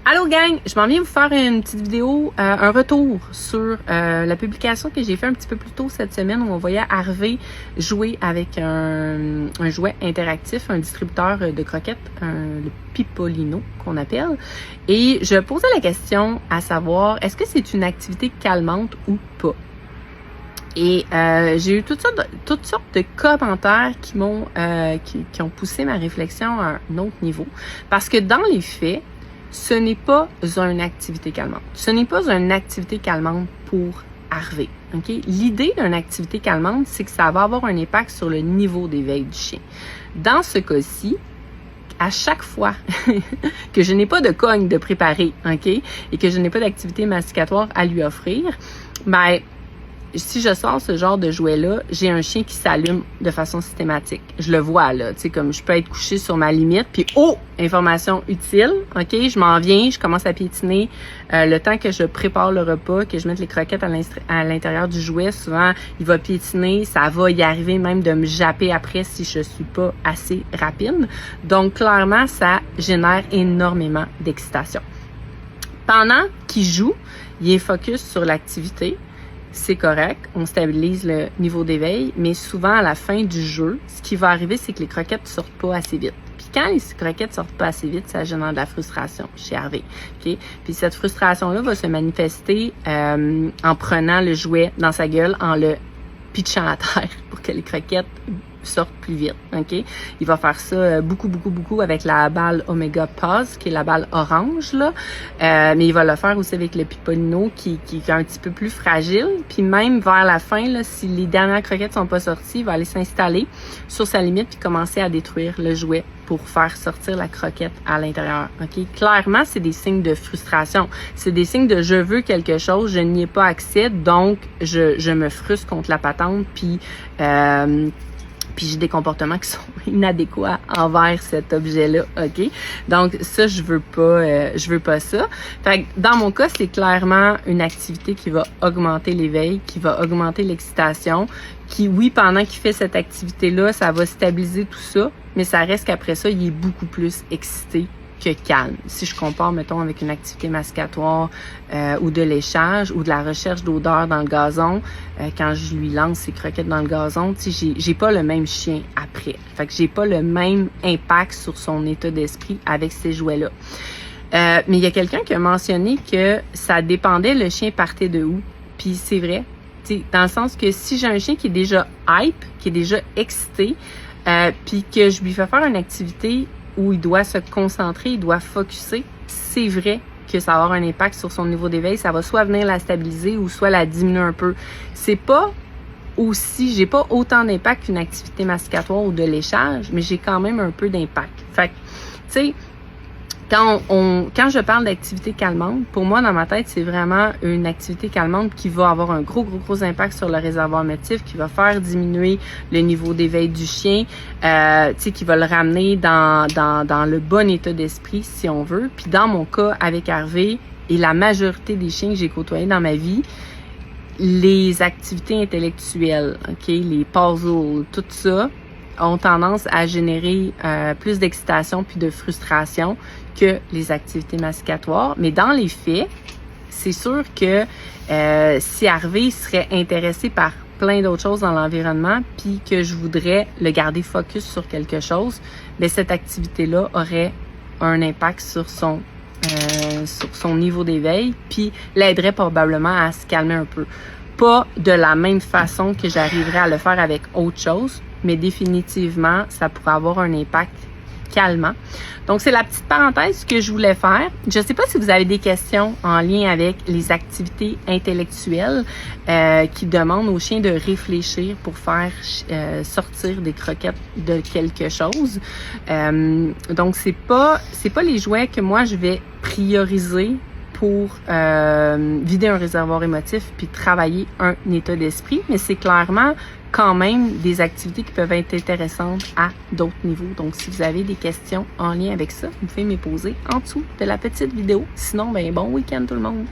Allô gang, je m'en viens vous faire une petite vidéo, un retour sur la publication que j'ai fait un petit peu plus tôt cette semaine où on voyait Harvey jouer avec un jouet interactif, un distributeur de croquettes, le Pipolino qu'on appelle. Et je posais la question à savoir, est-ce que c'est une activité calmante ou pas? Et j'ai eu toutes sortes de commentaires qui m'ont qui ont poussé ma réflexion à un autre niveau. Parce que dans les faits, ce n'est pas une activité calmante. Ce n'est pas une activité calmante pour Harvey. Okay? L'idée d'une activité calmante, c'est que ça va avoir un impact sur le niveau d'éveil du chien. Dans ce cas-ci, à chaque fois que je n'ai pas de cogne de préparer, ok, et que je n'ai pas d'activité masticatoire à lui offrir, ben si je sors ce genre de jouet-là, j'ai un chien qui s'allume de façon systématique. Je le vois, là, tu sais, comme je peux être couchée sur ma limite, puis oh, information utile, ok, je m'en viens, je commence à piétiner. Le temps que je prépare le repas, que je mette les croquettes à l'intérieur du jouet, souvent, il va piétiner, ça va y arriver même de me japper après si je suis pas assez rapide. Donc, clairement, ça génère énormément d'excitation. Pendant qu'il joue, il est focus sur l'activité. C'est correct, on stabilise le niveau d'éveil, mais souvent à la fin du jeu, ce qui va arriver, c'est que les croquettes ne sortent pas assez vite. Puis quand les croquettes ne sortent pas assez vite, ça génère de la frustration chez Harvey. Okay? Puis cette frustration-là va se manifester en prenant le jouet dans sa gueule, en le pitchant à terre pour que les croquettes sortent plus vite, ok? Il va faire ça beaucoup avec la balle Omega Pause, qui est la balle orange, là. Mais il va le faire aussi avec le Pipolino, qui est un petit peu plus fragile. Puis même vers la fin, là, si les dernières croquettes sont pas sorties, il va aller s'installer sur sa limite puis commencer à détruire le jouet pour faire sortir la croquette à l'intérieur, ok? Clairement, c'est des signes de frustration. C'est des signes de je veux quelque chose, je n'y ai pas accès, donc je me frustre contre la patente, puis j'ai des comportements qui sont inadéquats envers cet objet-là, ok? Donc, ça, je veux pas ça. Fait que dans mon cas, c'est clairement une activité qui va augmenter l'éveil, qui va augmenter l'excitation, qui, oui, pendant qu'il fait cette activité-là, ça va stabiliser tout ça, mais ça reste qu'après ça, il est beaucoup plus excité que calme. Si je compare, mettons, avec une activité masticatoire ou de léchage ou de la recherche d'odeur dans le gazon, quand je lui lance ses croquettes dans le gazon, tu sais, j'ai pas le même chien après. Fait que j'ai pas le même impact sur son état d'esprit avec ces jouets-là. Mais il y a quelqu'un qui a mentionné que ça dépendait le chien partait de où. Puis c'est vrai. Tu sais, dans le sens que si j'ai un chien qui est déjà hype, qui est déjà excité, puis que je lui fais faire une activité où il doit se concentrer, il doit focusser, c'est vrai que ça va avoir un impact sur son niveau d'éveil. Ça va soit venir la stabiliser ou soit la diminuer un peu. C'est pas aussi, j'ai pas autant d'impact qu'une activité masticatoire ou de léchage, mais j'ai quand même un peu d'impact. Fait que, tu sais, quand je parle d'activité calmante, pour moi, dans ma tête, c'est vraiment une activité calmante qui va avoir un gros impact sur le réservoir motif, qui va faire diminuer le niveau d'éveil du chien, tu sais, qui va le ramener dans le bon état d'esprit, si on veut. Puis dans mon cas, avec Harvey et la majorité des chiens que j'ai côtoyés dans ma vie, les activités intellectuelles, ok, les puzzles, tout ça, ont tendance à générer plus d'excitation puis de frustration que les activités masticatoires. Mais dans les faits, c'est sûr que si Harvey serait intéressé par plein d'autres choses dans l'environnement puis que je voudrais le garder focus sur quelque chose, bien cette activité-là aurait un impact sur son niveau d'éveil puis l'aiderait probablement à se calmer un peu. Pas de la même façon que j'arriverais à le faire avec autre chose, mais définitivement, ça pourrait avoir un impact calmant. Donc, c'est la petite parenthèse que je voulais faire. Je ne sais pas si vous avez des questions en lien avec les activités intellectuelles qui demandent aux chiens de réfléchir pour faire sortir des croquettes de quelque chose. Donc, c'est pas les jouets que moi, je vais prioriser pour vider un réservoir émotif puis travailler un état d'esprit, mais c'est clairement quand même des activités qui peuvent être intéressantes à d'autres niveaux. Donc, si vous avez des questions en lien avec ça, vous pouvez me les poser en dessous de la petite vidéo. Sinon, ben bon week-end tout le monde!